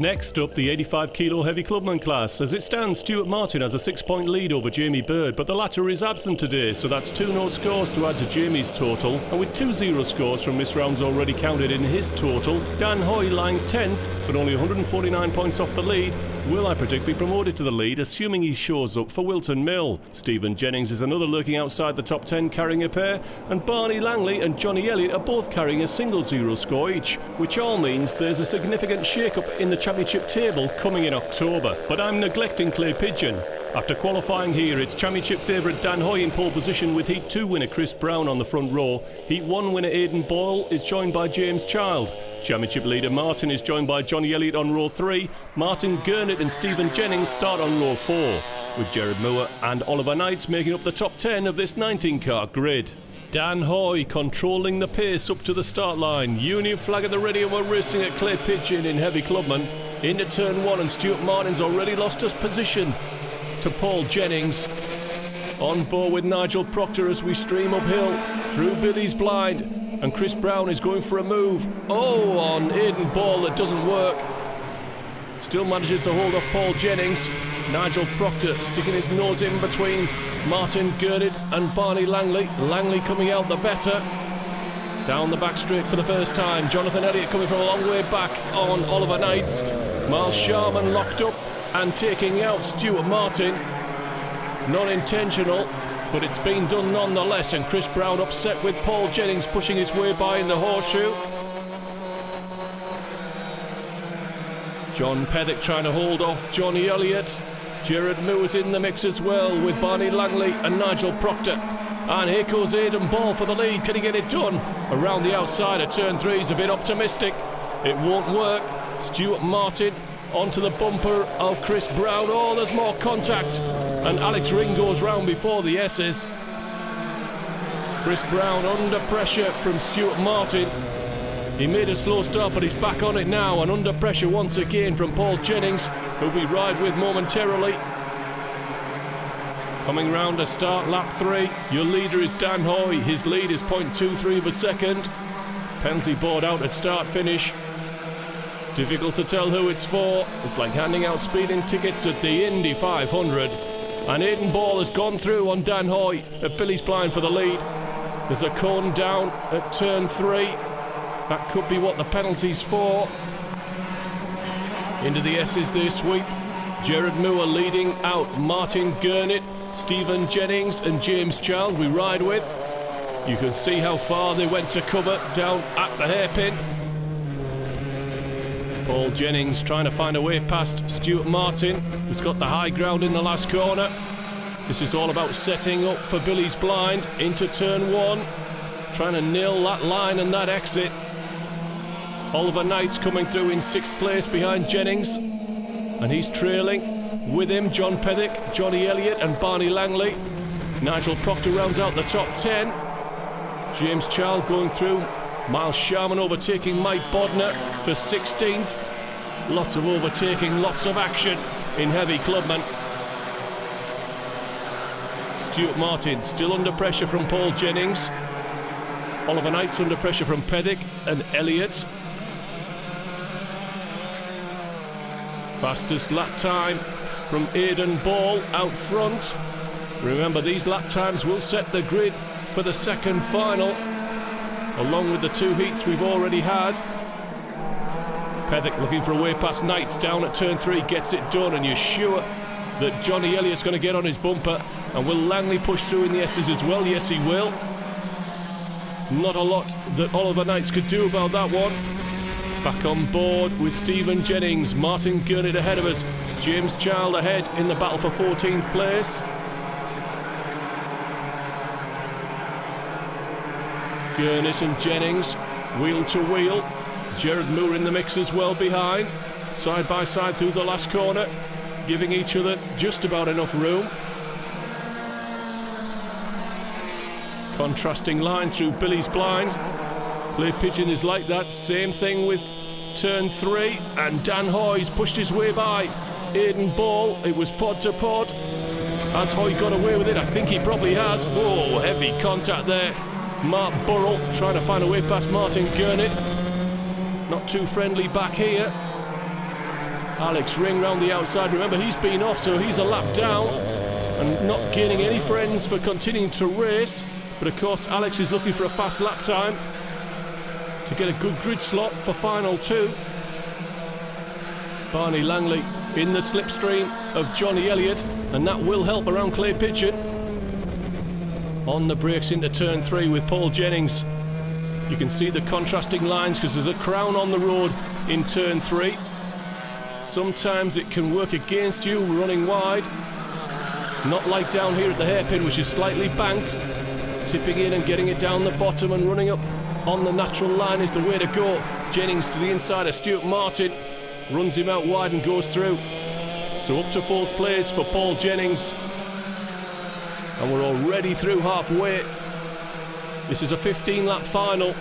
Next up, the 85 kilo heavy clubman class. As it stands, Stuart Martin has a 6-point lead over Jamie Bird, but the latter is absent today, so that's 2 no scores to add to Jamie's total. And with 2 0 scores from miss rounds already counted in his total, Dan Hoy lying 10th, but only 149 points off the lead, will, I predict, be promoted to the lead, assuming he shows up for Wilton Mill. Stephen Jennings is another lurking outside the top 10, carrying a pair, and Barney Langley and Johnny Elliott are both carrying a single 0 score each, which all means there's a significant shake-up in the championship table coming in October. But I'm neglecting Clay Pigeon. After qualifying here, it's championship favourite Dan Hoy in pole position with Heat 2 winner Chris Brown on the front row. Heat 1 winner Aidan Ball is joined by James Child. Championship leader Martin is joined by Johnny Elliott on row 3. Martin Gurnett and Stephen Jennings start on row 4, with Jared Moore and Oliver Knights making up the top 10 of this 19-car grid. Dan Hoy controlling the pace up to the start line. Union flag at the ready, and we're racing at Clay Pigeon in heavy clubman. Into turn 1, and Stuart Martin's already lost his position to Paul Jennings. On board with Nigel Proctor as we stream uphill through Billy's Blind, and Chris Brown is going for a move. Oh, on Aidan Ball that doesn't work. Still manages to hold off Paul Jennings. Nigel Proctor sticking his nose in between Martin Gurnett and Barney Langley. Langley coming out the better. Down the back straight for the first time. Jonathan Elliott coming from a long way back on Oliver Knights. Miles Sharman locked up and taking out Stuart Martin. Not intentional, but it's been done nonetheless, and Chris Brown upset with Paul Jennings pushing his way by in the horseshoe. John Pethick trying to hold off Johnny Elliott. Jared Moore's in the mix as well with Barney Langley and Nigel Proctor. And here goes Aidan Ball for the lead. Can he get it done? Around the outside of turn 3 is a bit optimistic. It won't work. Stuart Martin onto the bumper of Chris Brown. Oh, there's more contact. And Alex Ring goes round before the S's. Chris Brown under pressure from Stuart Martin. He made a slow start, but he's back on it now, and under pressure once again from Paul Jennings, who we ride with momentarily. Coming round to start lap 3, your leader is Dan Hoy. His lead is 0.23 of a second. Penalty board out at start finish. Difficult to tell who it's for. It's like handing out speeding tickets at the Indy 500. And Aidan Ball has gone through on Dan Hoy at Billy's Blind for the lead. There's a cone down at turn 3. That could be what the penalty's for. Into the S's they sweep. Jared Moore leading out Martin Gurnett, Stephen Jennings and James Child we ride with. You can see how far they went to cover down at the hairpin. Paul Jennings trying to find a way past Stuart Martin, who's got the high ground in the last corner. This is all about setting up for Billy's Blind into turn 1. Trying to nail that line and that exit. Oliver Knights coming through in 6th place behind Jennings, and he's trailing with him John Pethick, Johnny Elliott and Barney Langley. Nigel Proctor rounds out the top 10. James Child going through. Miles Sharman overtaking Mike Bodner for 16th. Lots of overtaking, lots of action in heavy clubman. Stuart Martin still under pressure from Paul Jennings. Oliver Knights under pressure from Pethick and Elliott. Fastest lap time from Aidan Ball out front. Remember, these lap times will set the grid for the second final, along with the 2 heats we've already had. Pethick looking for a way past Knights down at turn 3, gets it done, and you're sure that Johnny Elliott's going to get on his bumper. And will Langley push through in the S's as well? Yes, he will. Not a lot that Oliver Knights could do about that one. Back on board with Stephen Jennings, Martin Gurnett ahead of us, James Child ahead in the battle for 14th place. Gurnett and Jennings, wheel to wheel. Jared Moore in the mix as well behind. Side by side through the last corner, giving each other just about enough room. Contrasting lines through Billy's Blind. Clay Pigeon is like that. Same thing with turn 3. And Dan Hoy's pushed his way by Aidan Ball. It was pod to pod. Has Hoy got away with it? I think he probably has. Whoa, heavy contact there. Mark Burrell trying to find a way past Martin Gurnett. Not too friendly back here. Alex Ring round the outside. Remember, he's been off, so he's a lap down and not gaining any friends for continuing to race. But of course, Alex is looking for a fast lap time to get a good grid slot for final 2. Barney Langley in the slipstream of Johnny Elliott, and that will help around Clay Pigeon. On the brakes into turn 3 with Paul Jennings. You can see the contrasting lines because there's a crown on the road in turn 3. Sometimes it can work against you running wide. Not like down here at the hairpin, which is slightly banked. Tipping in and getting it down the bottom and running up on the natural line is the way to go. Jennings to the inside of Stuart Martin. Runs him out wide and goes through. So up to 4th place for Paul Jennings. And we're already through halfway. This is a 15-lap final.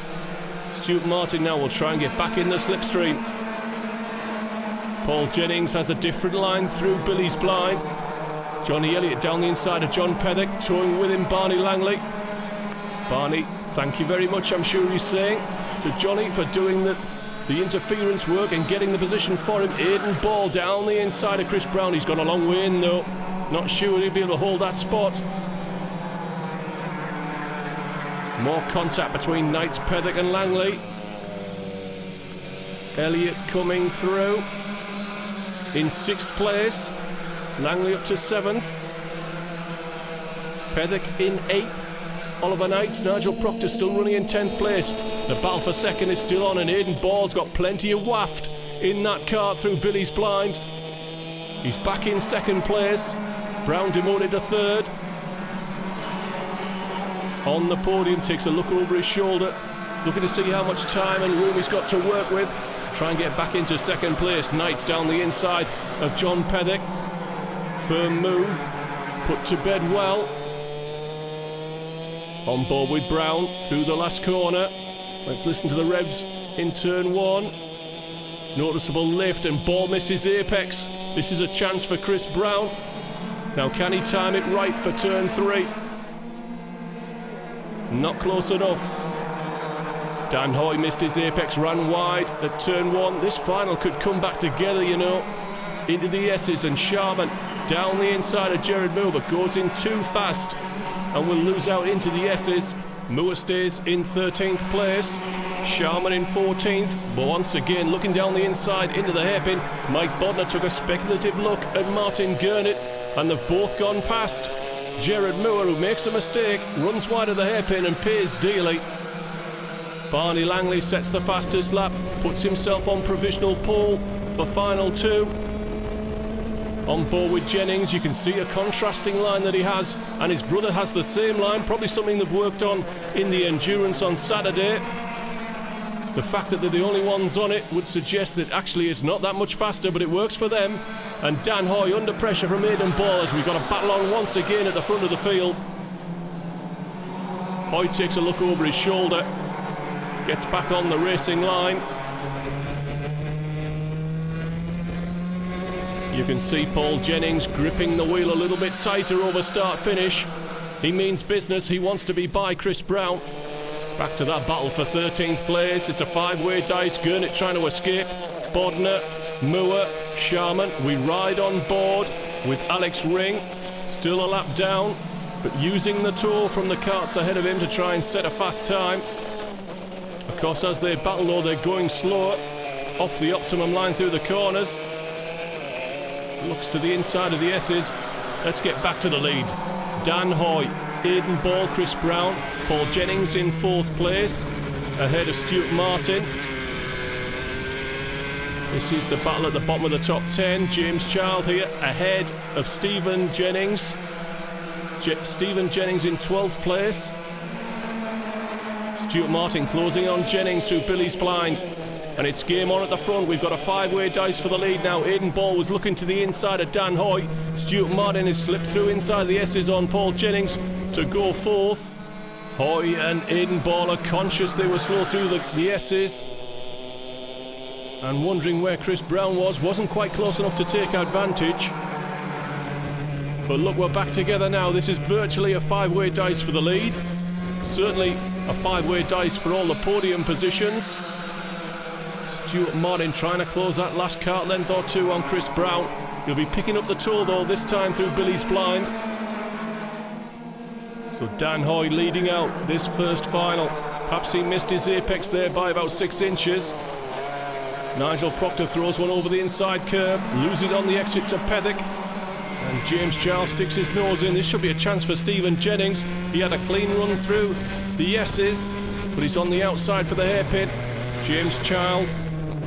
Stuart Martin now will try and get back in the slipstream. Paul Jennings has a different line through Billy's Blind. Johnny Elliott down the inside of John Pethick, towing with him Barney Langley. Barney, thank you very much, I'm sure he's saying, to Johnny for doing the interference work and getting the position for him. Aidan Ball down the inside of Chris Brown. He's gone a long way in though. Not sure he'll be able to hold that spot. More contact between Knights, Pethick and Langley. Elliott coming through in 6th place. Langley up to 7th. Pethick in 8th. Oliver Knight, Nigel Proctor still running in 10th place. The battle for 2nd is still on, and Aidan Ball's got plenty of waft in that car through Billy's Blind. He's back in 2nd place. Brown demoted to 3rd. On the podium, takes a look over his shoulder, looking to see how much time and room he's got to work with. Try and get back into 2nd place. Knight's down the inside of John Pethick. Firm move, put to bed well. On board with Brown through the last corner. Let's listen to the revs in turn 1. Noticeable lift and Ball misses apex. This is a chance for Chris Brown. Now can he time it right for turn 3? Not close enough. Dan Hoy missed his apex, ran wide at turn 1. This final could come back together, you know. Into the S's, and Sharman down the inside of Jared Moore, but goes in too fast and will lose out into the S's. Moore stays in 13th place. Sharman in 14th, but once again looking down the inside into the hairpin. Mike Bodner took a speculative look at Martin Gurnett, and they've both gone past. Jared Moore, who makes a mistake, runs wide of the hairpin and pays dearly. Barney Langley sets the fastest lap, puts himself on provisional pole for final 2. On board with Jennings, you can see a contrasting line that he has, and his brother has the same line, probably something they've worked on in the endurance on Saturday. The fact that they're the only ones on it would suggest that actually it's not that much faster, but it works for them. And Dan Hoy under pressure from Aidan Ball as we've got a battle on once again at the front of the field. Hoy takes a look over his shoulder, gets back on the racing line. You can see Paul Jennings gripping the wheel a little bit tighter over start-finish. He means business, he wants to be by Chris Brown. Back to that battle for 13th place. It's a 5-way dice. Gurnett trying to escape. Bodner, Moore, Sharman. We ride on board with Alex Ring. Still a lap down, but using the tow from the carts ahead of him to try and set a fast time. Of course, as they battle though, they're going slower. Off the optimum line through the corners. Looks to the inside of the S's. Let's get back to the lead. Dan Hoy, Aidan Ball, Chris Brown, Paul Jennings in 4th place, ahead of Stuart Martin. This is the battle at the bottom of the top 10. James Child here, ahead of Stephen Jennings. Stephen Jennings in 12th place. Stuart Martin closing on Jennings through Billy's Blind. And it's game on at the front. We've got a 5-way dice for the lead now. Aidan Ball was looking to the inside of Dan Hoy. Stuart Martin has slipped through inside the S's on Paul Jennings to go 4th. Hoy and Aidan Ball are conscious they were slow through the S's. And wondering where Chris Brown was. Wasn't quite close enough to take advantage. But look, we're back together now. This is virtually a 5-way dice for the lead. Certainly a 5-way dice for all the podium positions. Stuart Martin trying to close that last kart length or two on Chris Brown. He'll be picking up the tow though, this time through Billy's blind. So Dan Hoy leading out this first final. Perhaps he missed his apex there by about 6 inches. Nigel Proctor throws one over the inside curb, loses on the exit to Pethick. And James Charles sticks his nose in. This should be a chance for Stephen Jennings. He had a clean run through the yeses, but he's on the outside for the hairpin. James Child,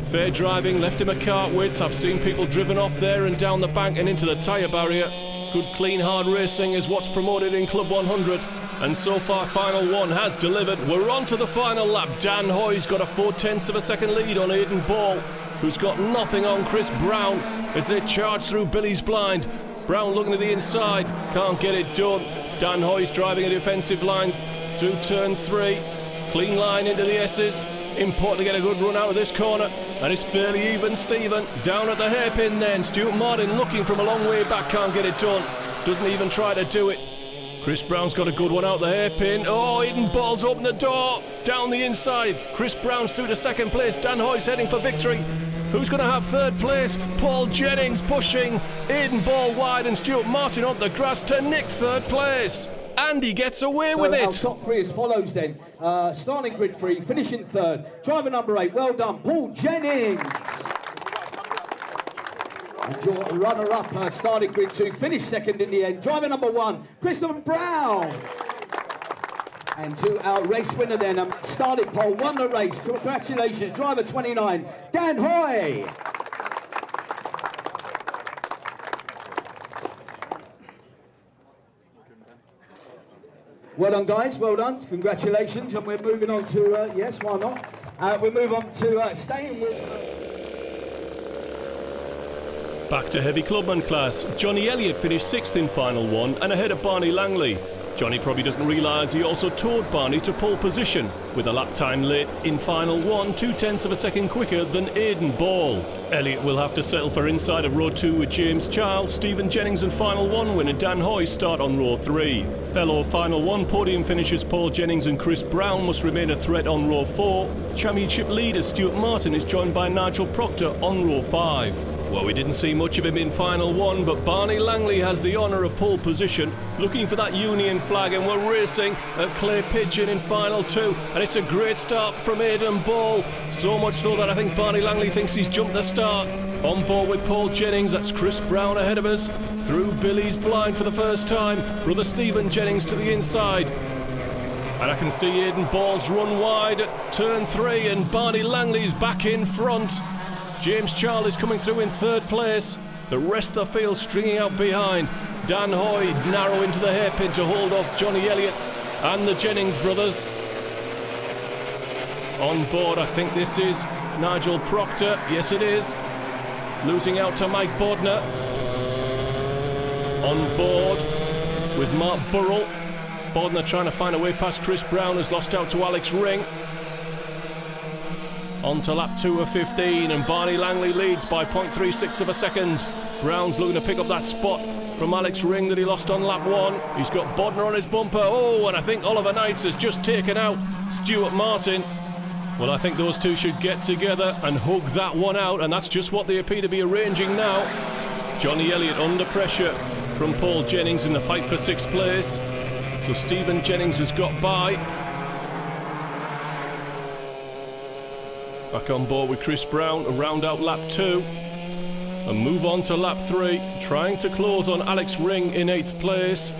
fair driving, left him a kart width. I've seen people driven off there and down the bank and into the tyre barrier. Good, clean, hard racing is what's promoted in Club 100. And so far, final one has delivered. We're on to the final lap. Dan Hoy's got a 0.4 of a second lead on Aidan Ball, who's got nothing on Chris Brown as they charge through Billy's blind. Brown looking to the inside, can't get it done. Dan Hoy's driving a defensive line through turn 3. Clean line into the S's. Important to get a good run out of this corner. And it's fairly even, Stephen. Down at the hairpin then. Stuart Martin looking from a long way back, can't get it done. Doesn't even try to do it. Chris Brown's got a good one out the hairpin. Oh, Aidan Ball's opened the door. Down the inside. Chris Brown's through to second place. Dan Hoy's heading for victory. Who's going to have third place? Paul Jennings pushing. Aidan Ball wide and Stuart Martin on the grass to nick third place. And he gets away with it. Our top 3 as follows then. Starting grid 3, finishing third. Driver number 8, well done, Paul Jennings. And your runner-up, starting grid 2, finished second in the end. Driver number 1, Christopher Brown. And to our race winner then, starting pole, won the race. Congratulations, driver 29, Dan Hoy. Well done, guys, well done. Congratulations. And we're moving on to, yes, why not? We move on to staying with... Back to heavy clubman class. Johnny Elliott finished 6th in final one and ahead of Barney Langley. Johnny probably doesn't realise he also towed Barney to pole position, with a lap time late in final one, 0.2 of a second quicker than Aidan Ball. Elliott will have to settle for inside of row 2 with James Charles. Stephen Jennings and final one winner Dan Hoy start on row 3. Fellow final one podium finishers Paul Jennings and Chris Brown must remain a threat on row 4. Championship leader Stuart Martin is joined by Nigel Proctor on row 5. Well, we didn't see much of him in final one, but Barney Langley has the honour of pole position, looking for that Union flag, and we're racing at Clay Pigeon in final 2, and it's a great start from Aidan Ball, so much so that I think Barney Langley thinks he's jumped the start. On board with Paul Jennings, that's Chris Brown ahead of us, through Billy's blind for the first time, brother Stephen Jennings to the inside. And I can see Aidan Ball's run wide at turn 3, and Barney Langley's back in front. James Charles is coming through in third place. The rest of the field stringing out behind. Dan Hoy narrow into the hairpin to hold off Johnny Elliott and the Jennings brothers. On board, I think this is Nigel Proctor. Yes, it is. Losing out to Mike Bodner. On board with Mark Burrell. Bodner trying to find a way past Chris Brown, has lost out to Alex Ring. On to lap 2 of 15, and Barney Langley leads by 0.36 of a second. Brown's looking to pick up that spot from Alex Ring that he lost on lap 1. He's got Bodner on his bumper. Oh, and I think Oliver Knights has just taken out Stuart Martin. Well, I think those two should get together and hug that one out, and that's just what they appear to be arranging now. Johnny Elliott under pressure from Paul Jennings in the fight for 6th place. So Stephen Jennings has got by. Back on board with Chris Brown to round out lap 2 and move on to lap 3, trying to close on Alex Ring in 8th place.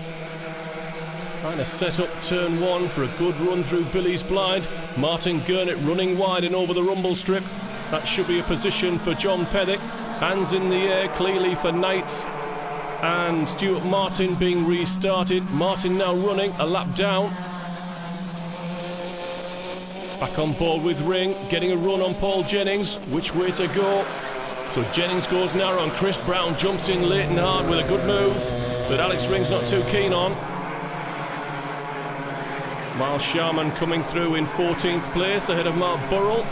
Trying to set up turn 1 for a good run through Billy's blind. Martin Gurnett running wide and over the rumble strip. That should be a position for John Pethick. Hands in the air clearly for Knights. And Stuart Martin being restarted. Martin now running a lap down. Back on board with Ring, getting a run on Paul Jennings. Which way to go? So Jennings goes narrow and Chris Brown jumps in late and hard with a good move that Alex Ring's not too keen on. Miles Sharman coming through in 14th place ahead of Mark Burrell.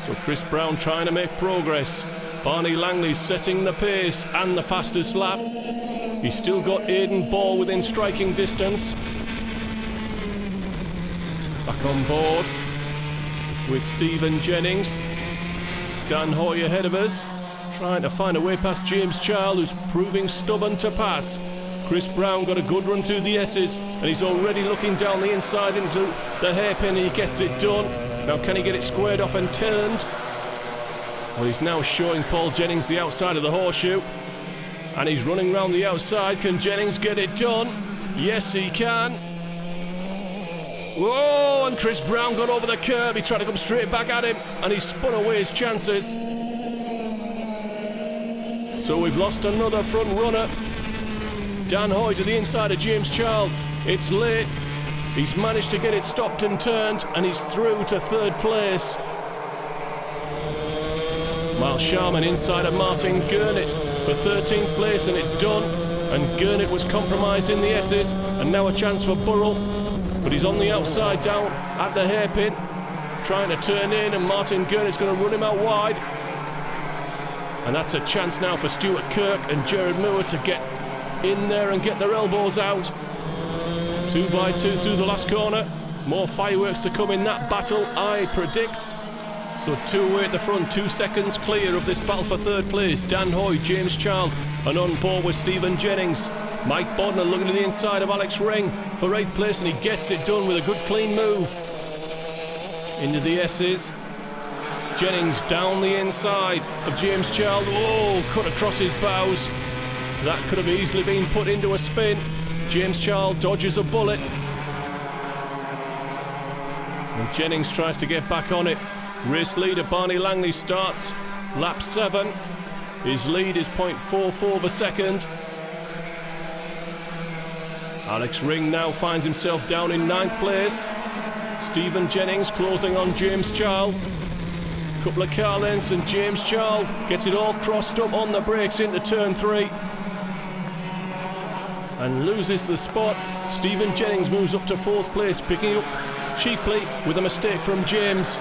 So Chris Brown trying to make progress. Barney Langley setting the pace and the fastest lap. He's still got Aidan Ball within striking distance. Back on board. with Stephen Jennings. Dan Hoy ahead of us, trying to find a way past James Child, who's proving stubborn to pass. Chris Brown got a good run through the S's, and he's already looking down the inside into the hairpin, and he gets it done. Now can he get it squared off and turned? Well, he's now showing Paul Jennings the outside of the horseshoe, and he's running round the outside. Can Jennings get it done? Yes, he can. Whoa, and Chris Brown got over the curb. He tried to come straight back at him, and he spun away his chances. So we've lost another front runner. Dan Hoy to the inside of James Child. It's late. He's managed to get it stopped and turned, and he's through to third place. Miles Sharman inside of Martin Gurnett for 13th place, and it's done. And Gurnett was compromised in the S's, and now a chance for Burrell. But he's on the outside down at the hairpin, trying to turn in, and Martin Gurnett's going to run him out wide. And that's a chance now for Stuart Kirk and Jared Moore to get in there and get their elbows out. 2 by 2 through the last corner. More fireworks to come in that battle, I predict. So 2 away at the front, 2 seconds clear of this battle for third place. Dan Hoy, James Child, and on pole with Stephen Jennings. Mike Bodner looking to the inside of Alex Ring for 8th place, and he gets it done with a good clean move. Into the S's. Jennings down the inside of James Child. Oh, cut across his bows. That could have easily been put into a spin. James Child dodges a bullet. And Jennings tries to get back on it. Race leader Barney Langley starts lap 7. His lead is 0.44 of a second. Alex Ring now finds himself down in 9th place. Stephen Jennings closing on James Child. Couple of car lengths, and James Child gets it all crossed up on the brakes into turn 3 and loses the spot. Stephen Jennings moves up to 4th place, picking up cheaply with a mistake from James.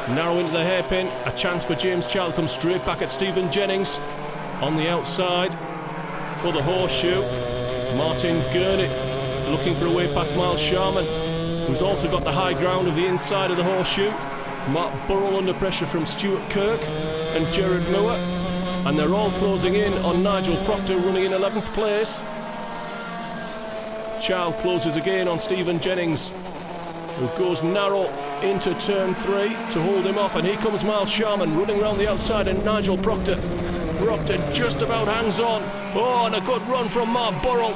Narrow into the hairpin, a chance for James Child, comes straight back at Stephen Jennings on the outside for the horseshoe. Martin Gurnett looking for a way past Miles Sharman, who's also got the high ground of the inside of the horseshoe. Mark Burrell under pressure from Stuart Kirk and Jared Moore, and they're all closing in on Nigel Proctor, running in 11th place. Child closes again on Stephen Jennings, who goes narrow into turn 3 to hold him off, and here comes Miles Sharman running around the outside, and Nigel Proctor just about hangs on. Oh, and a good run from Mark Burrell,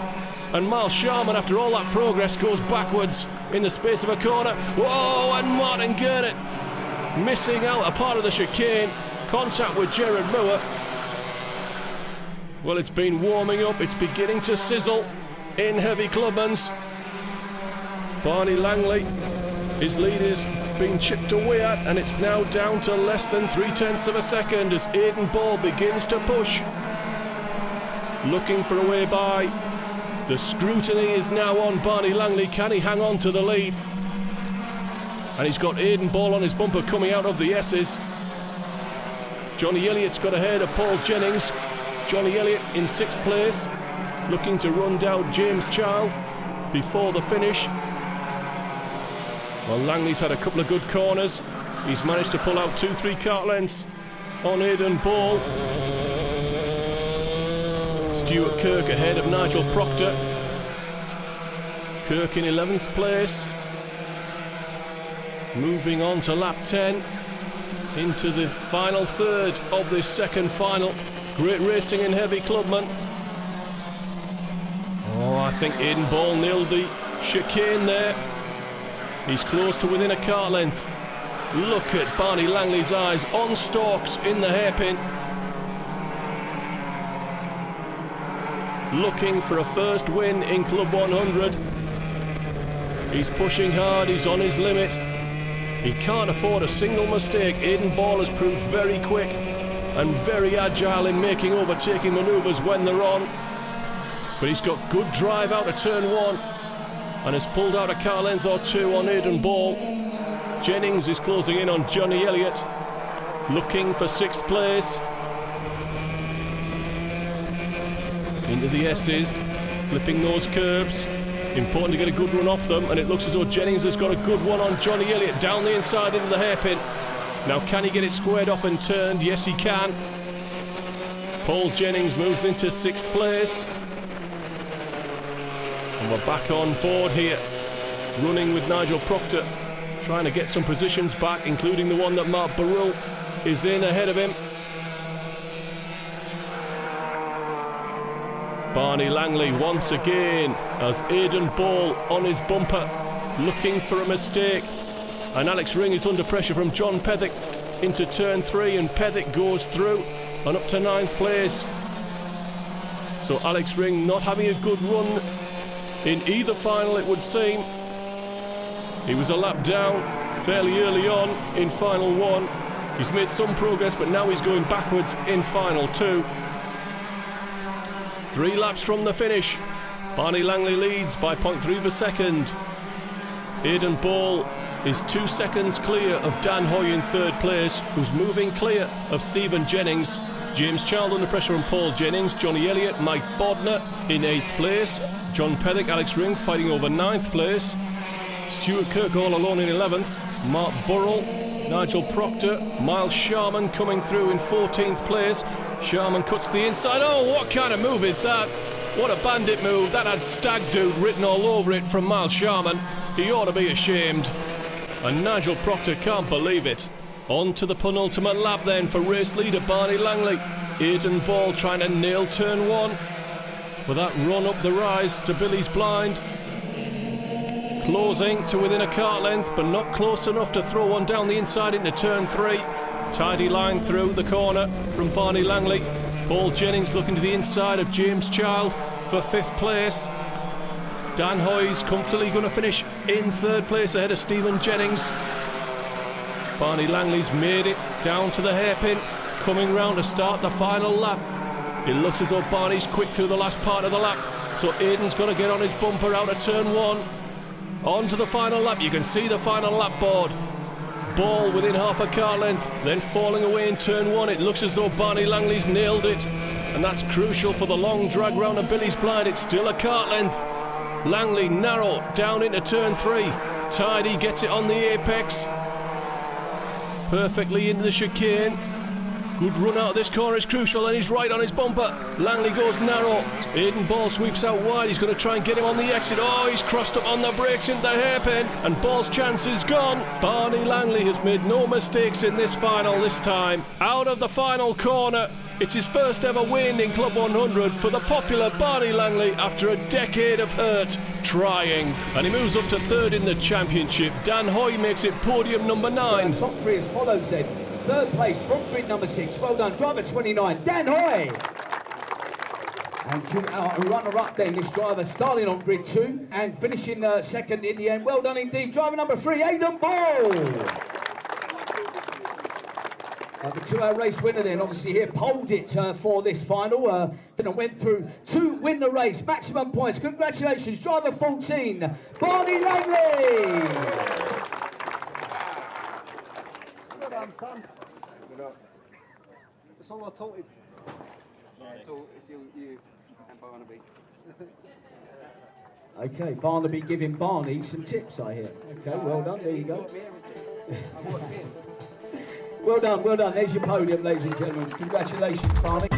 and Miles Sharman, after all that progress, goes backwards in the space of a corner. Whoa, and Martin Gurnett missing out a part of the chicane. Contact with Jared Moore. Well, it's been warming up, it's beginning to sizzle in heavy clubmans. Barney Langley, his lead is being chipped away at, and it's now down to less than 0.3 of a second as Aidan Ball begins to push, looking for a way by. The scrutiny is now on Barney Langley. Can he hang on to the lead? And he's got Aidan Ball on his bumper coming out of the S's. Johnny Elliott's got ahead of Paul Jennings. Johnny Elliott in 6th place, looking to run down James Child before the finish. Well, Langley's had a couple of good corners. He's managed to pull out 2-3 kart lengths on Aidan Ball. Stuart Kirk ahead of Nigel Proctor. Kirk in 11th place. Moving on to lap 10, into the final third of this second final. Great racing in heavy clubman. Oh, I think Aidan Ball nailed the chicane there. He's close to within a kart length. Look at Barney Langley's eyes on stalks in the hairpin. Looking for a first win in Club 100. He's pushing hard, he's on his limit. He can't afford a single mistake. Aidan Ball has proved very quick and very agile in making overtaking manoeuvres when they're on. But he's got good drive out of turn 1 and has pulled out a car length or 2 on Aidan Ball. Jennings is closing in on Johnny Elliott, looking for 6th place. Into the S's, flipping those curbs. Important to get a good run off them, and it looks as though Jennings has got a good one on Johnny Elliott down the inside into the hairpin. Now can he get it squared off and turned? Yes he can. Paul Jennings moves into 6th place. And we're back on board here, running with Nigel Proctor, trying to get some positions back, including the one that Mark Burrell is in ahead of him. Barney Langley once again as Aidan Ball on his bumper, looking for a mistake. And Alex Ring is under pressure from John Pethick into turn 3, and Pethick goes through and up to 9th place. So Alex Ring not having a good run in either final, it would seem. He was a lap down fairly early on in final 1. He's made some progress, but now he's going backwards in final 2. 3 laps from the finish. Barney Langley leads by 0.3 of a second. Aidan Ball is 2 seconds clear of Dan Hoy in 3rd place, who's moving clear of Stephen Jennings. James Child under pressure from Paul Jennings. Johnny Elliott, Mike Bodner in 8th place. John Pethick, Alex Ring fighting over 9th place. Stuart Kirk all alone in 11th. Mark Burrell, Nigel Proctor, Miles Sharman coming through in 14th place. Sharman cuts the inside. Oh, what kind of move is that? What a bandit move. That had Stag Dude written all over it from Miles Sharman. He ought to be ashamed. And Nigel Proctor can't believe it. On to the penultimate lap then for race leader Barney Langley. Aidan Ball trying to nail turn 1 for that run up the rise to Billy's Blind. Closing to within a kart length, but not close enough to throw one down the inside into turn 3. Tidy line through the corner from Barney Langley. Paul Jennings looking to the inside of James Child for 5th place. Dan Hoy's comfortably going to finish in 3rd place ahead of Stephen Jennings. Barney Langley's made it down to the hairpin, coming round to start the final lap. It looks as though Barney's quick through the last part of the lap, so Aidan's got to get on his bumper out of turn 1. On to the final lap. You can see the final lap board. Ball within half a car length, then falling away in turn 1. It looks as though Barney Langley's nailed it, and that's crucial for the long drag round of Billy's Blind. It's still a kart length. Langley narrow down into turn 3. Tidy gets it on the apex, perfectly into the chicane. Good run out of this corner is crucial, and he's right on his bumper. Langley goes narrow. Aidan Ball sweeps out wide. He's going to try and get him on the exit. Oh, he's crossed up on the brakes into the hairpin, and Ball's chance is gone. Barney Langley has made no mistakes in this final this time. Out of the final corner. It's his first ever win in Club 100 for the popular Barney Langley after a decade of hurt trying. And he moves up to 3rd in the championship. Dan Hoy makes it podium number 9. Top 3 as follows then. 3rd place, front grid number 6. Well done, driver 29, Dan Hoy. And to our runner-up then, this driver starting on grid 2 and finishing 2nd in the end. Well done indeed, driver number 3, Aidan Ball. The 2-hour race winner then, obviously here, polled it for this final. And went through to win the race, maximum points. Congratulations, driver 14, Barney Langley. Well done, son. That's all I taught him. So it's you and Barnaby. Okay, Barnaby giving Barney some tips, I hear. Okay, well done, there you go. Well done, well done. There's your podium, ladies and gentlemen. Congratulations, Barney.